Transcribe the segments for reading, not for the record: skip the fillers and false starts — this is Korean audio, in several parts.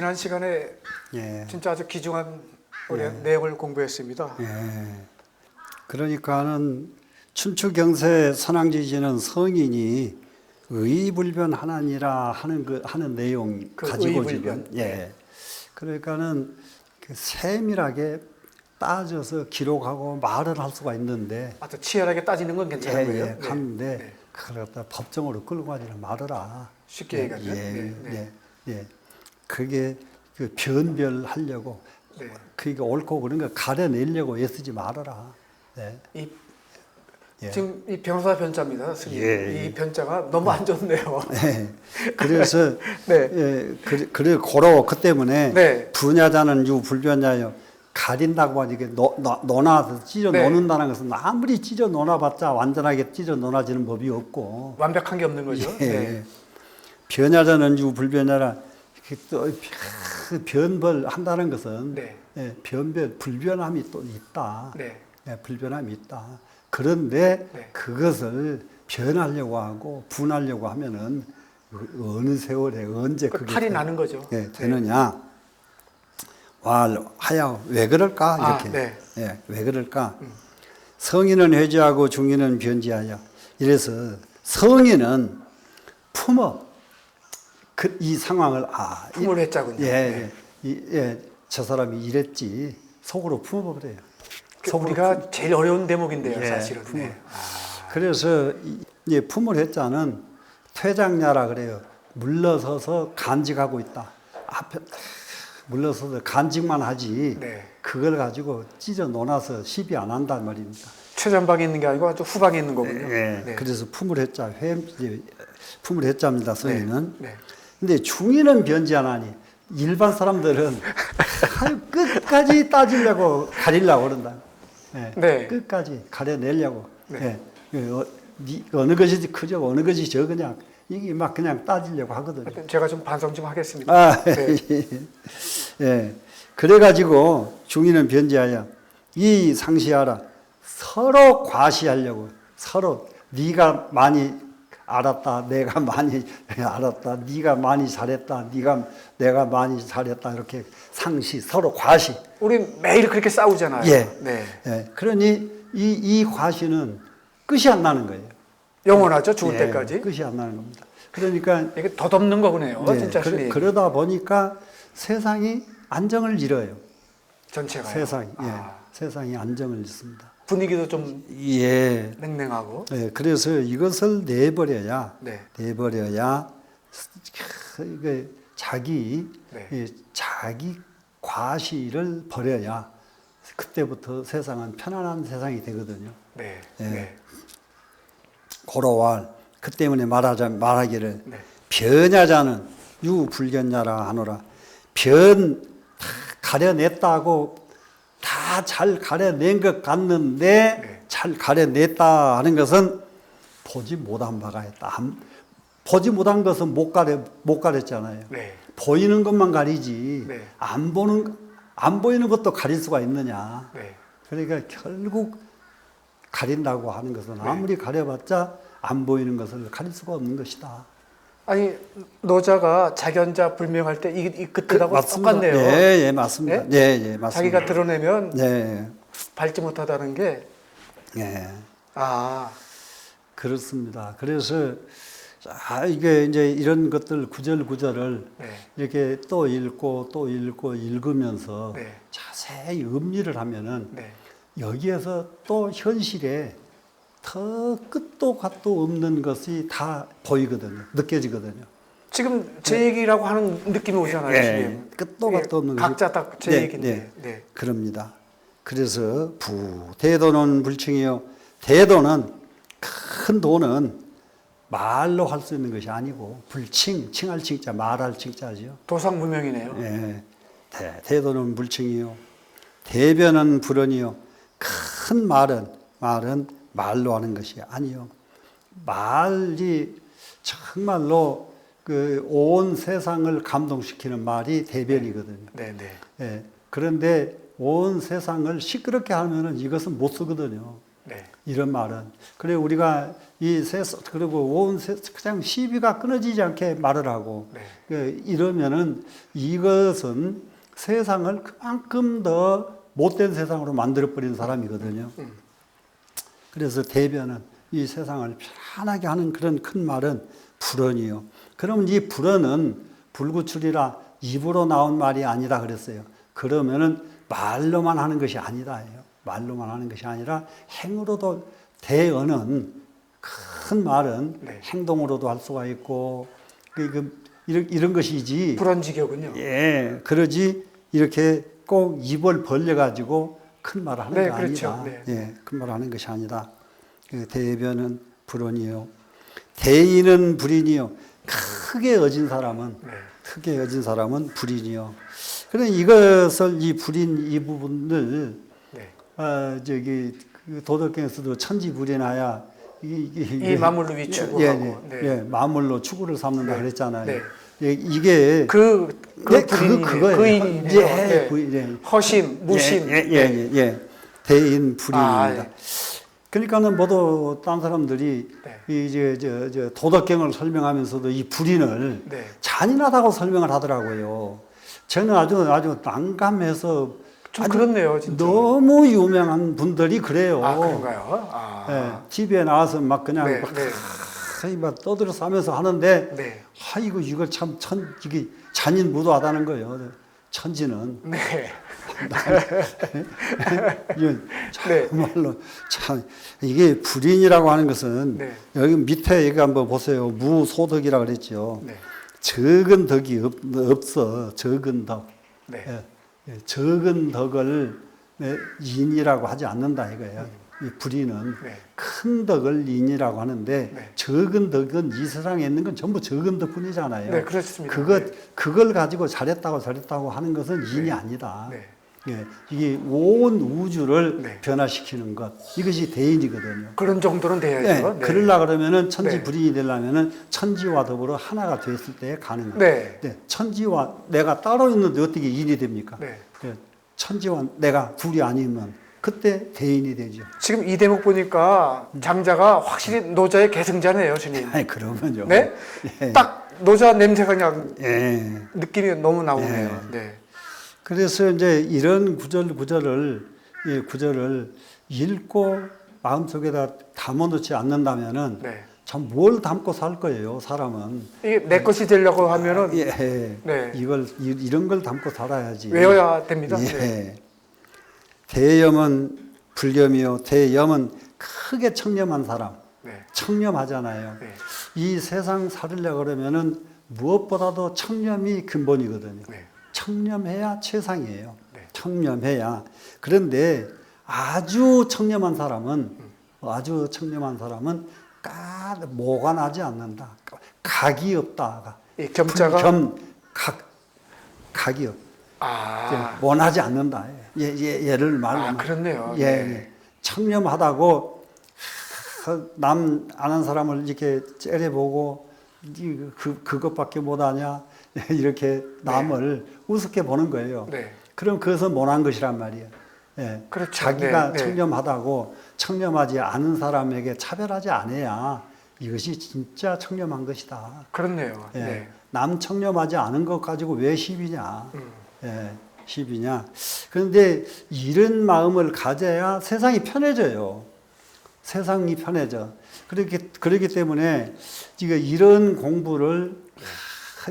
지난 시간에 예. 진짜 아주 귀중한 내용을 공부했습니다. 예. 그러니까는 춘추경세 선왕지지는 성인이 의불변하나니라 하는 내용 그 가지고 의불변. 지금 그러니까는 그 세밀하게 따져서 기록하고 말을 할 수가 있는데 아주 치열하게 따지는 건 괜찮은 거예요. 하는데 네. 그걸 갖다 법정으로 끌고 가지는 말아라. 쉽게 얘기하면. 그게 그 변별하려고 네. 그게 옳고 그런 거 가려내려고 애쓰지 말아라. 네. 지금 이 변호사 변자입니다, 스님. 예. 이 변자가 너무 안 좋네요. 네. 그래서 네. 그래 고로 그 때문에 네. 분야자는 유 불변자요 가린다고 하니 이게 논아서 찢어 네. 놓는다는 것은 아무리 찢어 놓아봤자 완전하게 찢어 놓아지는 법이 없고 완벽한 게 없는 거죠. 네. 변야자는 유 불변자라 또 변벌 한다는 것은 네. 변별 불변함이 또 있다. 네. 불변함이 있다. 그런데 네. 그것을 변하려고 하고 분하려고 하면은 어느 세월에 언제 그 그게 탈이 나는 거죠. 되느냐? 하야 왜 그럴까 이렇게? 네. 왜 그럴까? 성인은 회지하고 중인은 변지하여. 이래서 성인은 품어 이 상황을 품을 했자군요. 저 사람이 이랬지 속으로 품어버려요. 우리가 제일 어려운 대목인데요, 사실은. 그래서 품을 했자는 퇴장야라 그래요. 물러서서 간직하고 있다. 앞에 물러서서 간직만 하지. 그걸 가지고 찢어 놓아서 시비 안 한단 말입니다. 최전방에 있는 게 아니고 아주 후방에 있는 거군요. 그래서 품을 했자, 품을 했자입니다. 성인은. 근데 중인은 변지 안 하니 일반 사람들은 끝까지 따지려고 가리려고 그런다. 끝까지 가려내려고. 어느 것이 크죠, 어느 것이 적으냐, 이게 막 그냥 따지려고 하거든요. 제가 좀 반성 좀 하겠습니다. 그래가지고 중인은 변지하여 이 상시하라. 서로 과시하려고. 서로 네가 많이 알았다, 내가 많이 알았다, 네가 많이 잘했다, 내가 많이 잘했다, 이렇게 상시 서로 과시. 우리 매일 그렇게 싸우잖아요. 그러니 이 과시는 끝이 안 나는 거예요. 영원하죠, 죽을 때까지. 끝이 안 나는 겁니다. 그러니까 이게 덧없는 거네요, 진짜. 그러다 보니까 세상이 안정을 잃어요. 전체가. 세상이 안정을 잃습니다. 분위기도 좀 냉랭하고. 그래서 이것을 내버려야 이게 자기 과시를 버려야 그때부터 세상은 편안한 세상이 되거든요. 고로왈 그 때문에 말하기를 변야자는 유불견야라 하노라. 가려냈다고 다 잘 가려낸 것 같는데 잘 가려냈다 하는 것은 보지 못한 바가 있다. 보지 못한 것은 못 가렸잖아요. 보이는 것만 가리지 안 보이는 것도 가릴 수가 있느냐. 그러니까 결국 가린다고 하는 것은 아무리 가려봤자 안 보이는 것을 가릴 수가 없는 것이다. 아니, 노자가 자견자 불명할 때 그때하고 똑같네요. 맞습니다. 맞습니다. 자기가 드러내면 밟지 못하다는 게. 그렇습니다. 그래서 이게 이제 이런 것들 구절구절을 이렇게 또 읽고 또 읽고 읽으면서 자세히 음미를 하면은 여기에서 또 현실에 더 끝도 갓도 없는 것이 다 보이거든요. 느껴지거든요. 지금 제 얘기라고 하는 느낌이 오잖아요. 끝도 갓도 없는 각자 다 제 얘기인데. 그럽니다. 그래서 대도는 불칭이요. 대도는 큰 도는 말로 할 수 있는 것이 아니고 칭할 칭자, 말할 칭자죠. 도상무명이네요. 대도는 불칭이요. 대변은 불언이요. 큰 말은 말로 하는 것이 아니요. 말이 정말로 온 세상을 감동시키는 말이 대변이거든요. 그런데 온 세상을 시끄럽게 하면은 이것은 못 쓰거든요. 네. 이런 말은. 그래 우리가 그리고 온 그냥 시비가 끊어지지 않게 말을 하고 네. 이러면은 이것은 세상을 그만큼 더 못된 세상으로 만들어버리는 사람이거든요. 그래서 대변은 이 세상을 편안하게 하는 그런 큰 말은 불언이요. 그러면 이 불언은 불구출이라 입으로 나온 말이 아니다 그랬어요. 그러면은 말로만 하는 것이 아니다. 말로만 하는 것이 아니라 행으로도 대언은 큰 말은 네. 행동으로도 할 수가 있고 이런 것이지. 불언지격은요. 예, 그러지 이렇게 꼭 입을 벌려가지고 큰 말을 하는 네, 거 그렇죠. 아니다. 네. 예, 큰 말을 하는 것이 아니다. 대변은 불언이요. 대인은 불인이요. 크게 어진 사람은 네. 크게 어진 사람은 불인이요. 그래 이것을 이 불인 이 부분을 네. 그 도덕경에서도 천지불인하야 이 마물로 위축하고 예, 마물로 추구를 삼는다 네. 그랬잖아요. 네. 예, 이게 그거예요. 예, 네. 허심, 무심. 예. 대인 불인입니다. 아, 그러니까는 모두 딴 사람들이 네. 이제 도덕경을 설명하면서도 이 불인을 네. 잔인하다고 설명을 하더라고요. 저는 아주 난감해서 좀 그렇네요, 진짜. 너무 유명한 분들이 그래요. 아, 그런가요? 아. 예, TV에 나와서 막 그냥 네, 막 떠들어 싸면서 하는데, 네. 이거 참 이게 잔인무도하다는 거예요. 천지는. 네. 정말로 참 이게 불인이라고 하는 것은 네. 여기 밑에 여기 한번 보세요. 무소덕이라 그랬죠. 네. 적은 덕이 없어. 적은 덕. 네. 적은 덕을 인이라고 하지 않는다 이거예요. 이 불인은 네. 큰 덕을 인이라고 하는데 네. 적은 덕은 이 세상에 있는 건 전부 적은 덕뿐이잖아요. 네, 그렇습니다. 그걸 가지고 잘했다고 하는 것은 인이 아니다. 네. 예, 이게 온 우주를 네. 변화시키는 것 이것이 대인이거든요. 그런 정도는 돼야죠. 네, 그러려 그러면은 천지 네. 불인이 되려면은 천지와 더불어 하나가 됐을 때 가능합니다. 네. 네, 천지와 내가 따로 있는데 어떻게 인이 됩니까? 네. 천지와 내가 둘이 아니면 그때 대인이 되죠. 지금 이 대목 보니까 장자가 확실히 노자의 계승자네요, 스님. 아니 그러면요. 네? 예. 딱 노자 냄새가 그냥 예. 느낌이 너무 나오네요. 예. 네. 그래서 이제 이런 구절을 읽고 마음속에다 담아놓지 않는다면은 네. 참 뭘 담고 살 거예요, 사람은. 이게 내 것이 되려고 하면은 예. 네. 이런 걸 담고 살아야지. 외워야 됩니다. 예. 네. 대염은 불겸이요. 대염은 크게 청렴한 사람. 네. 청렴하잖아요. 네. 이 세상 살으려고 그러면은 무엇보다도 청렴이 근본이거든요. 네. 청렴해야 최상이에요. 네. 청렴해야. 그런데 아주 청렴한 사람은 모가 나지 않는다. 각이 없다. 이 겸자가 각이 없. 아. 원하지 않는다. 예를 말하면. 그렇네요. 예, 네. 청렴하다고 남 아는 사람을 이렇게 째려보고 그것밖에 못하냐 이렇게 남을 우습게 보는 거예요. 네. 그럼 그것은 못한 것이란 말이에요. 예. 그렇죠. 자기가 네. 청렴하다고 청렴하지 않은 사람에게 차별하지 않아야 이것이 진짜 청렴한 것이다. 그렇네요. 예. 네. 남 청렴하지 않은 것 가지고 왜 시비냐? 예, 시비냐? 그런데 이런 마음을 가져야 세상이 편해져요. 세상이 편해져. 그렇기 때문에 지금 이런 공부를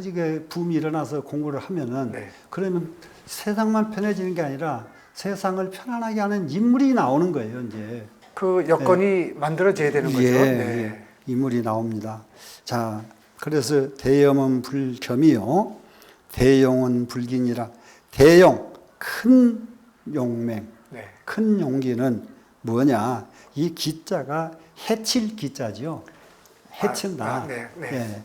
이게 붐이 일어나서 공부를 하면은 네. 그러면 세상만 편해지는 게 아니라 세상을 편안하게 하는 인물이 나오는 거예요, 이제. 그 여건이 만들어져야 되는 거죠. 예, 네. 예, 인물이 나옵니다. 자, 그래서 대염은 불겸이요. 대용은 불긴이라. 대용, 큰 용맹, 네. 큰 용기는 뭐냐? 이 기자가 해칠 기자죠. 해친다. 네. 네. 예.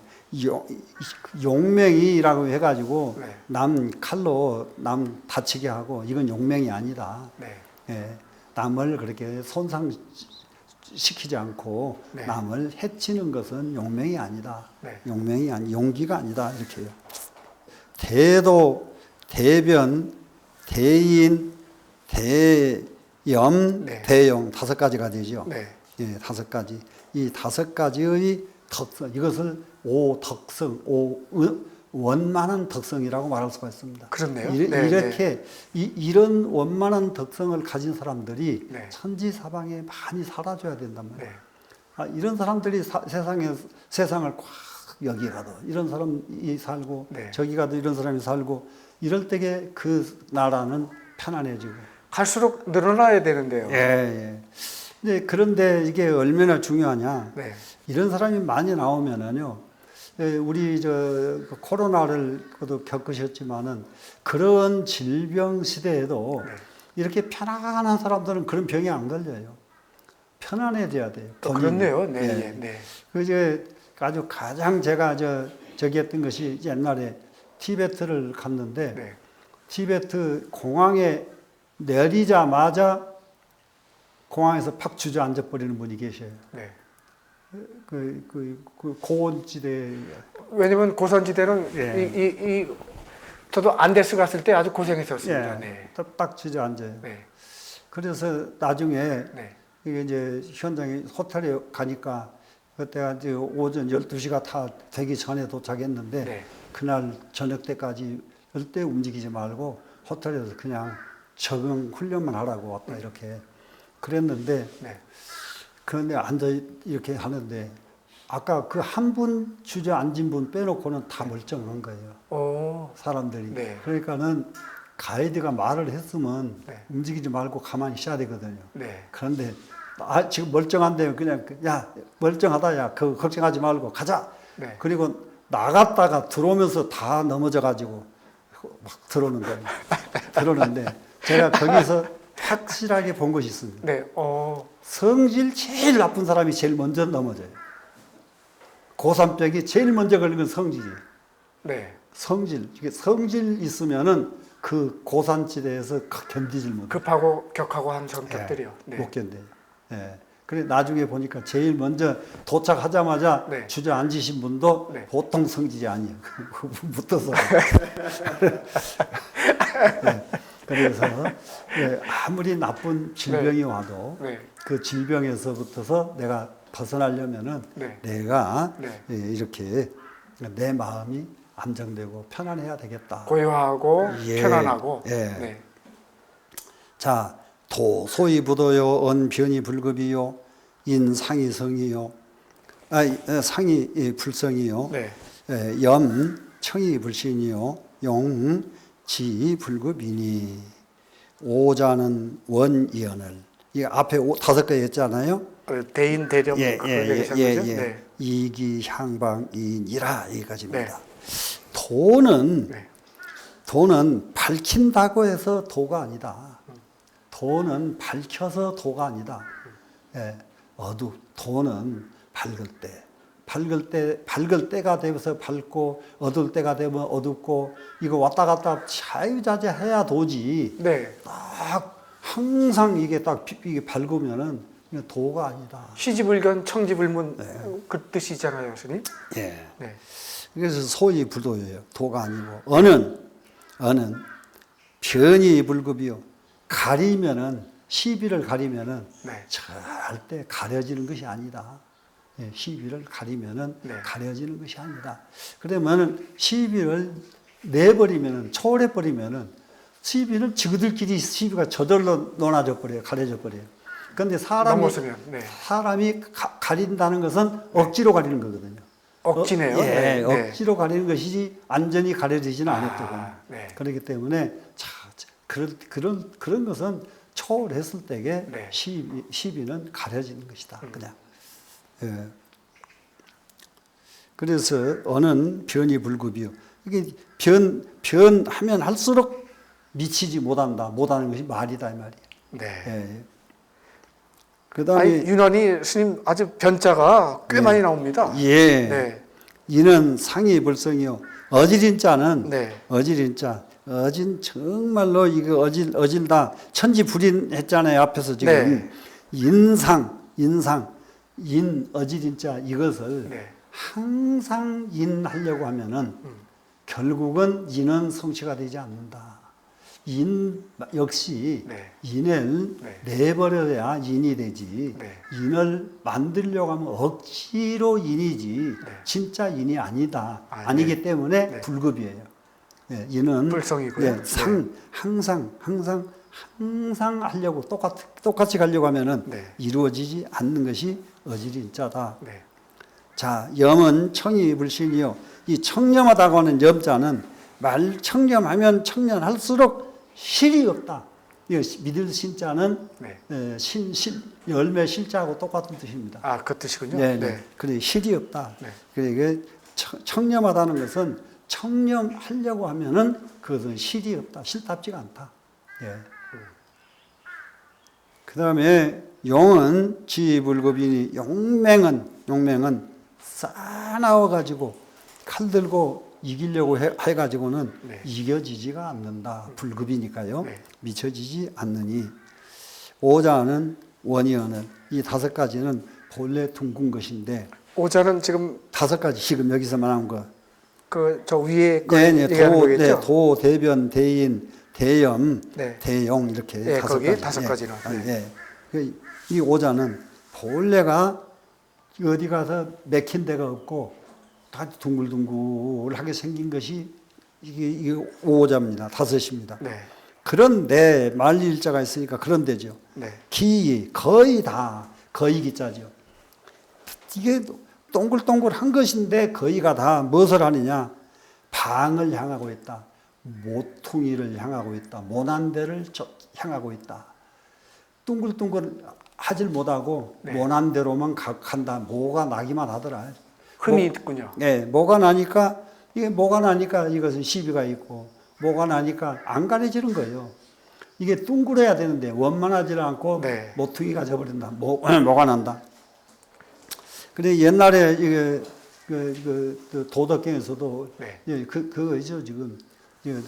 용맹이라고 해가지고 네. 남 칼로 남 다치게 하고 이건 용맹이 아니다. 네. 예. 남을 그렇게 손상시키지 않고 네. 남을 해치는 것은 용맹이 아니다. 네. 용기가 아니다. 이렇게요. 대도, 대변, 대인, 대인 염, 네. 대용 5가지가 되죠. 네. 예, 5가지. 이 5가지의 특성, 이것을 오덕성, 원만한 덕성이라고 말할 수가 있습니다. 그렇네요. 이렇게 이런 원만한 덕성을 가진 사람들이 네. 천지사방에 많이 살아줘야 된단 말이에요. 네. 이런 사람들이 세상을 꽉 여기 가도 이런 사람이 살고 네. 저기 가도 이런 사람이 살고 이럴 때에 그 나라는 편안해지고 갈수록 늘어나야 되는데요. 예, 예. 근데 그런데 이게 얼마나 중요하냐? 네. 이런 사람이 많이 나오면은요, 우리 코로나를 겪으셨지만은 그런 질병 시대에도 네. 이렇게 편안한 사람들은 그런 병이 안 걸려요. 편안해져야 돼요. 그렇네요. 네, 예. 네, 네. 그 이제 아주 가장 제가 저기 했던 것이 옛날에 티베트를 갔는데 네. 티베트 공항에 내리자마자 공항에서 팍 주저앉아 버리는 분이 계셔요. 네. 그 고원지대. 왜냐면 고산지대는 예. 저도 안데스 갔을 때 아주 고생했었습니다. 예, 네. 딱 주저앉아요. 네. 그래서 나중에 네. 이게 이제 현장에 호텔에 가니까 그때가 이제 오전 12시가 다 되기 전에 도착했는데 네. 그날 저녁 때까지 절대 움직이지 말고 호텔에서 그냥 적응 훈련만 하라고 왔다 이렇게 그랬는데 네. 그런데 앉아 이렇게 하는데 아까 그 한 분 주저앉은 분 빼놓고는 다 멀쩡한 거예요. 오. 사람들이. 네. 그러니까는 가이드가 말을 했으면 네. 움직이지 말고 가만히 있어야 되거든요. 네. 그런데 지금 멀쩡한데요. 그냥 야 멀쩡하다 야 그거 걱정하지 말고 가자. 네. 그리고 나갔다가 들어오면서 다 넘어져 가지고 막 들어오는 거예요. 들어오는데 제가 거기서 확실하게 본 것이 있습니다. 네. 성질 제일 나쁜 사람이 제일 먼저 넘어져요. 고산병이 제일 먼저 걸리면 성질이에요. 네. 성질. 이게 성질 있으면은 그 고산지대에서 견디질 못해요. 급하고 격하고 한 성격들이요. 네. 네. 못 견뎌요. 예. 그래 나중에 보니까 제일 먼저 도착하자마자 네. 주저앉으신 분도 네. 보통 성질이 아니에요. 붙어서. 네. 그래서 아무리 나쁜 질병이 와도 네. 그 질병에서부터서 내가 벗어나려면은 네. 내가 네. 이렇게 내 마음이 안정되고 편안해야 되겠다. 고요하고 예. 편안하고. 예. 네. 자, 소위 부도요, 언변이 불급이요, 인상이 성이요, 상이 불성이요, 네. 염, 청이 불신이요, 용, 지 불급이니, 오자는 원이언을. 이 앞에 5개 했잖아요. 대인 대령 예, 그걸 예, 얘기하신 예, 거죠? 예. 네. 이기 향방이니라 여기까지입니다. 네. 돈은 밝힌다고 해서 도가 아니다. 돈은 밝혀서 도가 아니다. 예, 돈은 밝을 때가 되면서 밝고 어두울 때가 되면 어둡고 이거 왔다 갔다 자유자재해야 도지. 네. 딱 항상 이게 밝으면은 이게 도가 아니다. 시지불견 청지불문 그 뜻이잖아요, 스님. 예. 네. 그래서 소위 부도예요. 도가 아니고 어는 변이 불급이요. 가리면은 시비를 가리면은 네. 절대 가려지는 것이 아니다. 예, 시비를 가리면은 네. 가려지는 것이 아니다. 그러면은 시비를 내버리면은 초월해 버리면은 시비는 지그들끼리 시비가 저절로 논아져 버려요. 가려져 버려요. 그런데 넘어서면, 네. 사람이 가린다는 것은 억지로 가리는 거거든요. 억지네요. 네. 억지로 가리는 것이지 완전히 가려지지는 않았거든요. 네. 그렇기 때문에 그런 것은 초월했을 때에 네. 시비는 가려지는 것이다. 그냥. 예. 그래서 어는 변이 불급이요. 이게 변하면 할수록 미치지 못하는 것이 말이다 이 말이에요. 네. 예. 그다음에 유난히 스님 아주 변자가 꽤 많이 나옵니다. 예. 네. 이는 상이 불성이요. 어질인자는 네. 어진 정말로 이거 어질다 천지불인 했잖아요. 앞에서 지금 네. 인 어질인자 이것을 네. 항상 인하려고 하면은 결국은 인은 성취가 되지 않는다. 인 역시 네. 인을 네. 내버려야 인이 되지. 네. 인을 만들려고 하면 억지로 인이지 네. 진짜 인이 아니다. 아, 아니기 네. 때문에 네. 불급이에요. 네, 인은 불성이고요. 네, 항상 하려고 똑같이 가려고 하면은 네. 이루어지지 않는 것이 어지린자다. 네. 자, 염은 청이 불신이요. 이 청렴하다고 하는 염자는 말 청렴하면 청렴할수록 실이 없다. 이 믿을 신자는 네. 열매 실자하고 똑같은 뜻입니다. 아, 그 뜻이군요. 네, 네. 네. 그래 실이 없다. 네. 그래 이게 청렴하다는 것은 청렴하려고 하면은 그것은 실이 없다. 실답지가 않다. 예. 그다음에 용은 지불급이니 용맹은 싸나워 가지고 칼 들고 이기려고 해 가지고는 네. 이겨지지가 않는다. 불급이니까요. 네. 미쳐지지 않느니 오자는 원이어는 이 다섯 가지는 본래 둥근 것인데 오자는 지금 다섯 가지 지금 여기서 말한 거. 그 저 위에 거 네, 네, 얘기하는 거겠죠? 도, 대변, 대인, 대염, 네. 대용 이렇게 네, 다섯 거기 가지. 다섯 가지나. 예. 이 오자는 본래가 어디 가서 맥힌 데가 없고 다 둥글둥글하게 생긴 것이 이게 오자입니다. 다섯입니다. 네. 그런데 말일자가 있으니까 그런데죠. 네. 기 거의 다 거의 기자죠. 이게 동글동글한 것인데 거의가 다 무엇을 하느냐? 방을 향하고 있다. 모퉁이를 향하고 있다. 모난대를 향하고 있다. 둥글둥글 하질 못하고 네. 모난대로만 간다. 뭐가 나기만 하더라. 흠이 있군요. 네, 뭐가 나니까 이것은 시비가 있고 뭐가 나니까 안 가려지는 거예요. 이게 둥글어야 되는데 원만하지 않고 네. 모퉁이가 져버린다. 뭐가 난다. 그래 옛날에 이게 그 도덕경에서도 네. 예, 그거죠 지금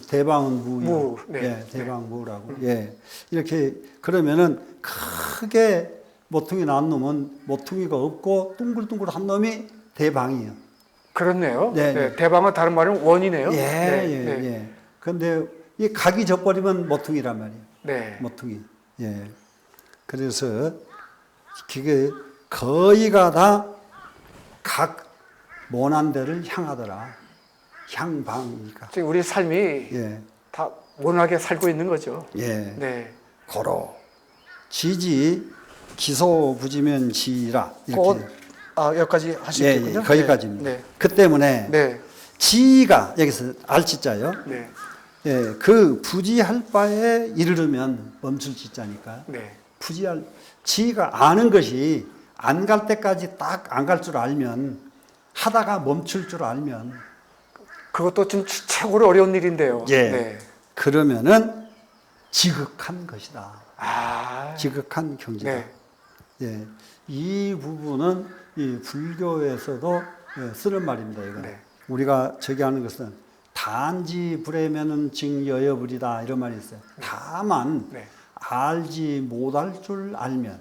대방은 무, 네. 예, 대방무라고 예 이렇게 그러면은 크게 모퉁이 난 놈은 모퉁이가 없고 둥글둥글한 놈이 대방이에요. 그렇네요. 네, 네. 네. 대방은 다른 말은 원이네요. 예, 네. 예, 네. 예. 근데 이 각이 져버리면 모퉁이란 말이에요. 네. 모퉁이. 예. 그래서 그게 거의가 다 각 모난 데를 향하더라. 향방이니까. 지금 우리 삶이 예. 다 원하게 살고 있는 거죠. 예. 네. 고로 지지 기소 부지면 지라 이렇게. 여기까지 예, 하시겠군요. 예. 거기까지입니다. 네. 그 때문에 네. 지가 여기서 알지자요. 네. 예, 그 부지할 바에 이르르면 멈출 지자니까. 네. 부지할 지가 아는 것이 안 갈 때까지 딱 안 갈 줄 알면 하다가 멈출 줄 알면 그것도 좀 최고로 어려운 일인데요. 예. 네. 그러면은 지극한 것이다. 아. 지극한 경지다. 네. 예. 이 부분은 이 불교에서도 예, 쓰는 말입니다. 이거. 네. 우리가 저기 하는 것은 단지 불에면은 증여여불이다 이런 말이 있어요. 다만 네. 알지 못할 줄 알면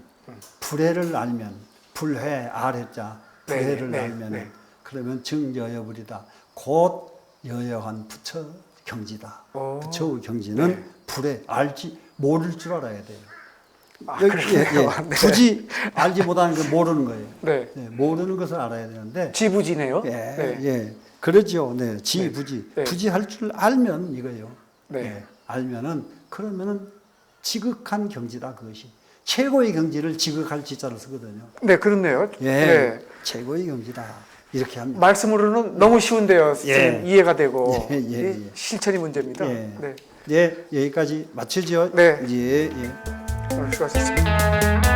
불해를 알면 불해 아래자 불해를 네, 네, 알면 네. 그러면 증여여불이다. 곧 여여한 부처 경지다. 오. 부처의 경지는 네. 불해 알지 모를 줄 알아야 돼요. 아, 여기, 그러네요. 네. 굳이 알지 못하는 걸 모르는 거예요. 네. 예, 모르는 것을 알아야 되는데 지부지네요. 예, 네. 예. 그러죠. 네. 지부지. 네. 부지할 줄 알면 이거예요. 네. 예, 알면은 그러면은 지극한 경지다 그것이. 최고의 경지를 지극할 지자를 쓰거든요. 네, 그렇네요. 예. 네. 최고의 경지다. 이렇게 합니다. 말씀으로는 너무 쉬운데요. 예. 지금 이해가 되고 예, 예, 이게 예. 실천이 문제입니다. 예. 네. 예, 여기까지 마치죠. 네. 예, 예. 오늘 수고하셨습니다.